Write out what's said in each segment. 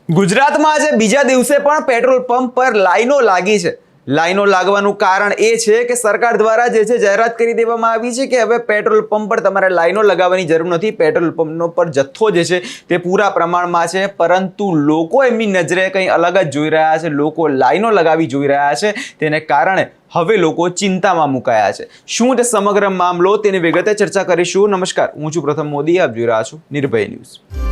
ગુજરાતમાં આજે બીજા દિવસે પણ પેટ્રોલ પંપ પર લાઈનો લાગી છે। લાઈનો લાગવાનું કારણ એ છે કે સરકાર દ્વારા જે છે જાહેરાત કરી દેવામાં આવી છે કે હવે પેટ્રોલ પંપ પર તમારે લાઈનો લગાવવાની જરૂર નથી। પેટ્રોલ પંપનો પર જથ્થો જે છે તે પૂરા પ્રમાણમાં છે, પરંતુ લોકો એમની નજરે કંઈ અલગ જ જોઈ રહ્યા છે। લોકો લાઈનો લગાવી જોઈ રહ્યા છે, તેને કારણે હવે લોકો ચિંતામાં મુકાયા છે। શું તે સમગ્ર મામલો તેની વિગતે ચર્ચા કરીશું। નમસ્કાર, હું છું પ્રથમ મોદી, આપ જોઈ રહ્યા છો નિર્ભય ન્યૂઝ।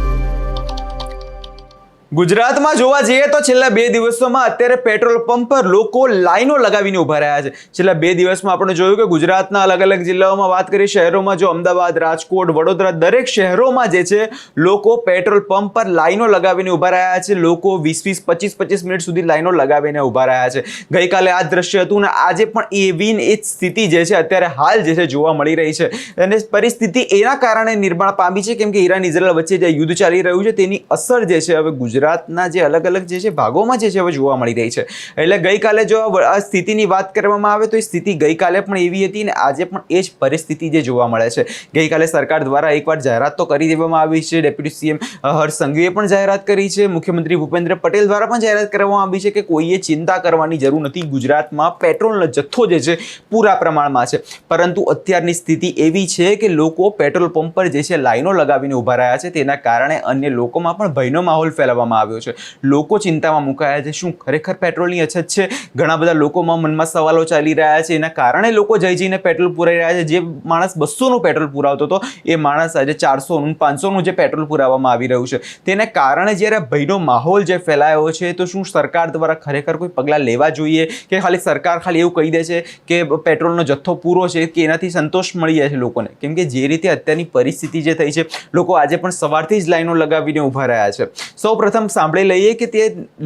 ગુજરાતમાં જોવા જઈએ તો છેલ્લા 2 દિવસોમાં અત્યારે પેટ્રોલ પંપ પર લોકો લાઈનો લગાવીને ઊભા રહ્યા છે। છેલ્લા 2 દિવસમાં આપણે જોયું કે ગુજરાતના અલગ અલગ જિલ્લાઓમાં વાત કરીએ, શહેરોમાં જો અમદાવાદ, રાજકોટ, વડોદરા, દરેક શહેરોમાં જે છે લોકો પેટ્રોલ પંપ પર લાઈનો લગાવીને ઊભા રહ્યા છે। લોકો 20-20, 25-25 મિનિટ સુધી લાઈનો લગાવીને ઊભા રહ્યા છે। ગઈકાલે આ દ્રશ્ય હતું ને આજે પણ એવી એ જ સ્થિતિ જે છે અત્યારે હાલ જે છે જોવા મળી રહી છે। અને પરિસ્થિતિ એના કારણે નિર્માણ પામી છે કેમ કે ઈરાન ઇઝરાયલ વચ્ચે જે યુદ્ધ ચાલી રહ્યું છે તેની અસર જે છે હવે ગુજરાતના જે અલગ અલગ જે છે ભાગોમાં જે છે હવે જોવા મળી રહી છે। એટલે ગઈકાલે જો આ સ્થિતિની વાત કરવામાં આવે તો એ સ્થિતિ ગઈકાલે પણ એવી હતી ને આજે પણ એ જ પરિસ્થિતિ જે જોવા મળે છે। ગઈકાલે સરકાર દ્વારા એકવાર જાહેરાત તો કરી દેવામાં આવી છે। ડેપ્યુટી સીએમ હર્ષ સંઘવીએ પણ જાહેરાત કરી છે। મુખ્યમંત્રી ભૂપેન્દ્ર પટેલ દ્વારા પણ જાહેરાત કરવામાં આવી છે કે કોઈએ ચિંતા કરવાની જરૂર નથી। ગુજરાતમાં પેટ્રોલનો જથ્થો જે છે પૂરા પ્રમાણમાં છે, પરંતુ અત્યારની સ્થિતિ એવી છે કે લોકો પેટ્રોલ પંપ પર જે છે લાઈનો લગાવીને ઊભા રહ્યા છે, તેના કારણે અન્ય લોકોમાં પણ ભયનો માહોલ ફેલાવવામાં આવ્યો છે। લોકો ચિંતામાં મુકાયા છે। શું ખરેખર પેટ્રોલની અછત છે? ઘણા બધા લોકોમાં મનમાં સવાલો ચાલી રહ્યા છે। એના કારણે લોકો જઈને પેટ્રોલ પુરાઈ રહ્યા છે। જે માણસ 200નું પેટ્રોલ પુરાવતો હતો એ માણસ આજે 400નું, 500નું જે પેટ્રોલ પુરાવવામાં આવી રહ્યું છે, તેને કારણે જ્યારે ભયનો માહોલ જે ફેલાયો છે, તો શું સરકાર દ્વારા ખરેખર કોઈ પગલાં લેવા જોઈએ કે ખાલી સરકાર ખાલી એવું કહી દે છે કે પેટ્રોલનો જથ્થો પૂરો છે કે એનાથી સંતોષ મળી જાય છે લોકોને? કેમ કે જે રીતે અત્યારની પરિસ્થિતિ જે થઈ છે, લોકો આજે પણ સવારથી જ લાઈનો લગાવીને ઊભા રહ્યા છે। સૌ પ્રથમ સાંભળી લઈએ કે તે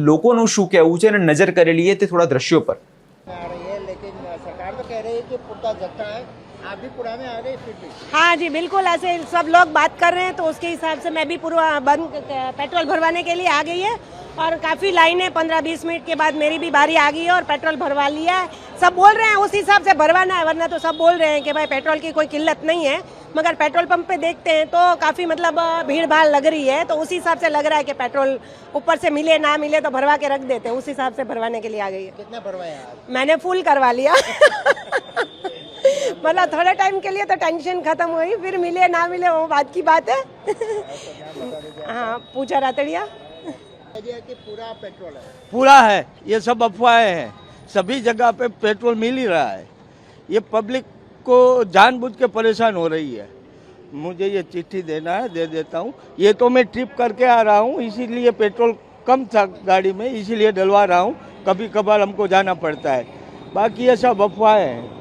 લોકોનું શું કહેવું છે અને નજર કરી લઈએ તે થોડા દ્રશ્યો પર। हाँ जी, बिल्कुल ऐसे सब लोग बात कर रहे हैं तो उसके हिसाब से मैं भी पूरा बंद पेट्रोल भरवाने के लिए आ गई है और काफ़ी लाइनें 15-20 मिनट के बाद मेरी भी बारी आ गई है और पेट्रोल भरवा लिया है। सब बोल रहे हैं उस हिसाब से भरवाना है, वरना तो सब बोल रहे हैं कि भाई पेट्रोल की कोई किल्लत नहीं है, मगर पेट्रोल पंप पे देखते हैं तो काफ़ी मतलब भीड़ भाड़ लग रही है, तो उस हिसाब से लग रहा है कि पेट्रोल ऊपर से मिले ना मिले तो भरवा के रख देते हैं। उस हिसाब से भरवाने के लिए आ गई है। कितना भरवाया? मैंने फुल करवा लिया। मतलब थोड़े टाइम के लिए तो टेंशन खत्म हुई, फिर मिले ना मिले वो बात की बात है। हाँ, पूजा रातड़िया कि पूरा पेट्रोल है? पूरा है, ये सब अफवाहें हैं। सभी जगह पे पेट्रोल मिल ही रहा है। ये पब्लिक को जानबूझ के परेशान हो रही है। मुझे ये चिट्ठी देना है, दे देता हूँ। ये तो मैं ट्रिप करके आ रहा हूँ, इसीलिए पेट्रोल कम था गाड़ी में, इसीलिए डलवा रहा हूँ। कभी कभार हमको जाना पड़ता है, बाकी ये सब अफवाहें हैं।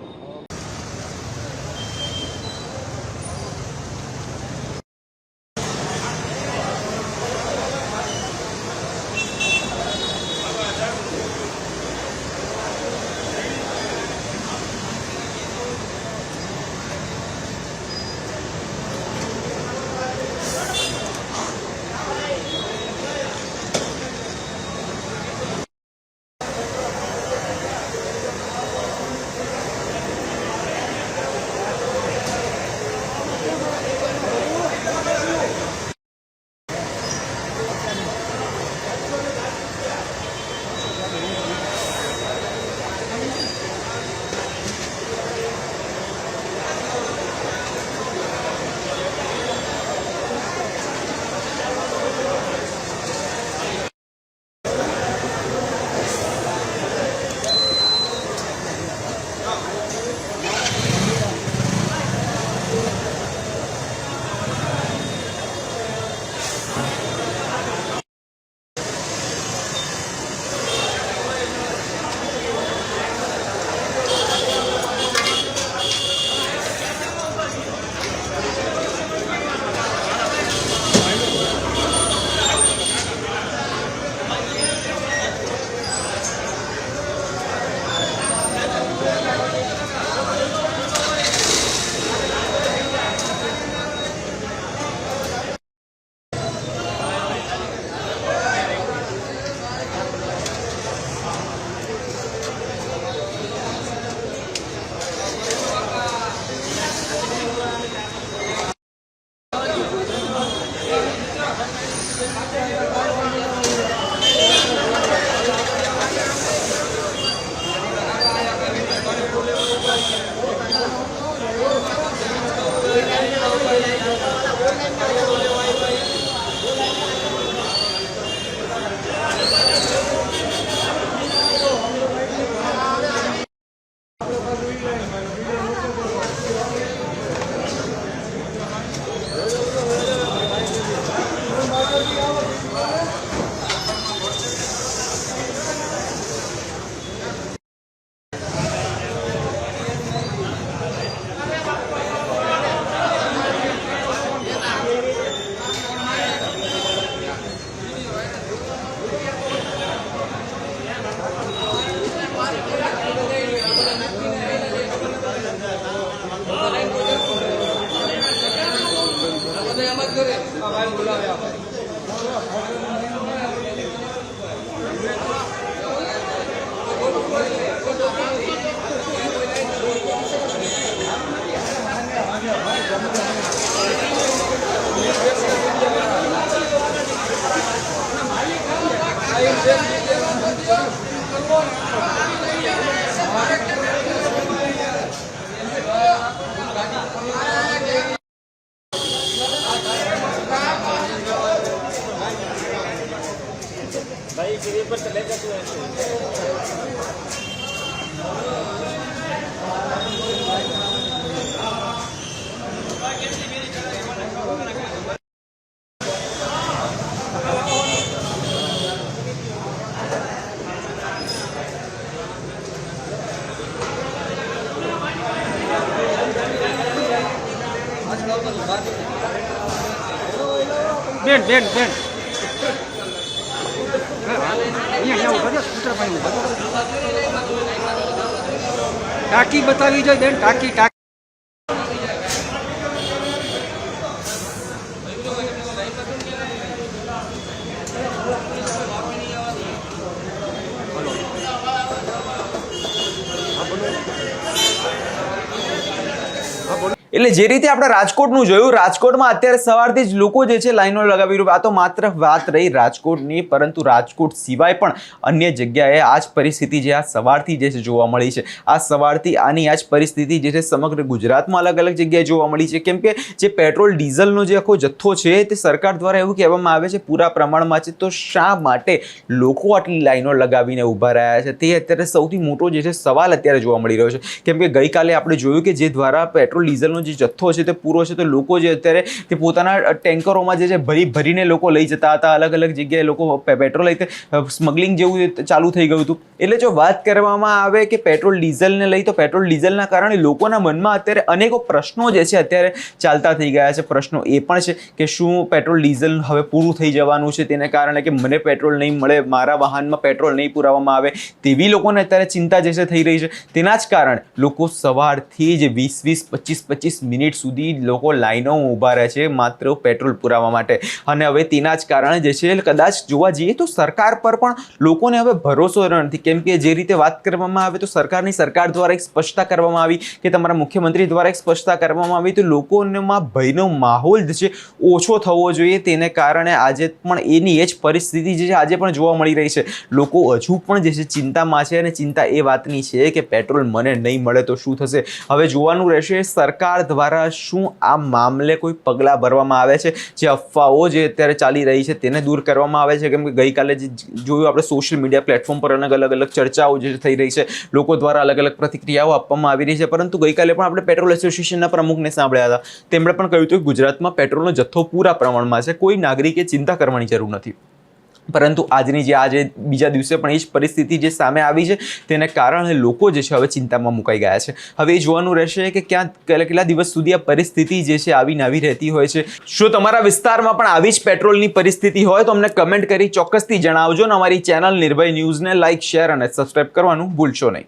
બેન બેન બેન અહીંયા ઉભા થયો સ્કૂટર પાસે ઉભા ટાંકી બતાવી જોઈએ બેન ટાંકી ટાંકી એટલે જે રીતે આપણે રાજકોટનું જોયું, રાજકોટમાં અત્યારે સવારથી જ લોકો જે છે લાઈનો લગાવી રહ્યા. આ તો માત્ર વાત રહી રાજકોટની, પરંતુ રાજકોટ સિવાય પણ અન્ય જગ્યાએ આ જ પરિસ્થિતિ જે આ સવારથી જે છે જોવા મળી છે. આ સવારથી આની આ જ પરિસ્થિતિ જે છે સમગ્ર ગુજરાતમાં અલગ અલગ જગ્યાએ જોવા મળી છે. કેમ કે જે પેટ્રોલ ડીઝલનો જે આખો જથ્થો છે તે સરકાર દ્વારા એવું કહેવામાં આવે છે પૂરા પ્રમાણમાં છે. તો શા માટે લોકો આટલી લાઈનો લગાવીને ઊભા રહ્યા છે તે અત્યારે સૌથી મોટો જે છે સવાલ અત્યારે જોવા મળી રહ્યો છે. કેમ કે ગઈકાલે આપણે જોયું કે જે દ્વારા પેટ્રોલ ડીઝલનો જે જથ્થો છે તે પૂરો છે, તો લોકો જે અત્યારે તે પોતાના ટેન્કરોમાં જે છે ભરીને લોકો લઈ જતા હતા. અલગ અલગ જગ્યાએ લોકો પેટ્રોલ લઈ સ્મગલિંગ જેવું ચાલુ થઈ ગયું હતું. એટલે જો વાત કરવામાં આવે કે પેટ્રોલ ડીઝલને લઈ, તો પેટ્રોલ ડીઝલના કારણે લોકોના મનમાં અત્યારે અનેકો પ્રશ્નો જે છે અત્યારે ચાલતા થઈ ગયા છે. પ્રશ્નો એ પણ છે કે શું પેટ્રોલ ડીઝલ હવે પૂરું થઈ જવાનું છે, તેને કારણે કે મને પેટ્રોલ નહીં મળે, મારા વાહનમાં પેટ્રોલ નહીં પુરાવવામાં આવે, તેવી લોકોને અત્યારે ચિંતા જે છે થઈ રહી છે. તેના જ કારણે લોકો સવારથી જ 20-25 મિનિટ સુધી લોકો લાઈનોમાં ઊભા રહે છે માત્ર પેટ્રોલ પુરાવવા માટે. અને હવે તેના જ કારણે જે છે કદાચ જોવા જઈએ તો સરકાર પર પણ લોકોને હવે ભરોસો નથી. કેમ કે જે રીતે વાત કરવામાં આવે તો સરકાર દ્વારા એક સ્પષ્ટતા કરવામાં આવી કે તમારા મુખ્યમંત્રી દ્વારા એક સ્પષ્ટતા કરવામાં આવી, તો લોકોમાં ભયનો માહોલ જે છે ઓછો થવો જોઈએ. તેને કારણે આજે પણ એની એ જ પરિસ્થિતિ જે છે આજે પણ જોવા મળી રહી છે. લોકો હજુ પણ જે છે ચિંતામાં છે, અને ચિંતા એ વાતની છે કે પેટ્રોલ મને નહીં મળે તો શું થશે. હવે જોવાનું રહેશે સરકાર દ્વારા શું આ મામલે કોઈ પગલાં ભરવામાં આવે છે. જે અફવાઓ જે અત્યારે ચાલી રહી છે તેને દૂર કરવામાં આવે છે. કેમ કે ગઈકાલે જે જોયું આપણે સોશિયલ મીડિયા પ્લેટફોર્મ પર અલગ અલગ ચર્ચાઓ જે થઈ રહી છે, લોકો દ્વારા અલગ અલગ પ્રતિક્રિયાઓ આપવામાં આવી રહી છે. પરંતુ ગઈકાલે પણ આપણે પેટ્રોલ એસોસિએશનના પ્રમુખને સાંભળ્યા હતા. તેમણે પણ કહ્યું હતું કે ગુજરાતમાં પેટ્રોલનો જથ્થો પૂરા પ્રમાણમાં છે, કોઈ નાગરિકે ચિંતા કરવાની જરૂર નથી. પરંતુ આજે બીજા દિવસે પણ એ જ પરિસ્થિતિ જે સામે આવી છે, તેને કારણે લોકો જે છે હવે ચિંતામાં મુકાઈ ગયા છે. હવે એ જોવાનું રહેશે કે કેટલા દિવસ સુધી આ પરિસ્થિતિ જે છે આવી રહેતી હોય છે. શું તમારા વિસ્તારમાં પણ આવી જ પેટ્રોલની પરિસ્થિતિ હોય તો અમને કમેન્ટ કરી ચોક્કસથી જણાવજો. અને અમારી ચેનલ નિર્ભય ન્યૂઝને લાઇક, શેર અને સબસ્ક્રાઇબ કરવાનું ભૂલશો નહીં.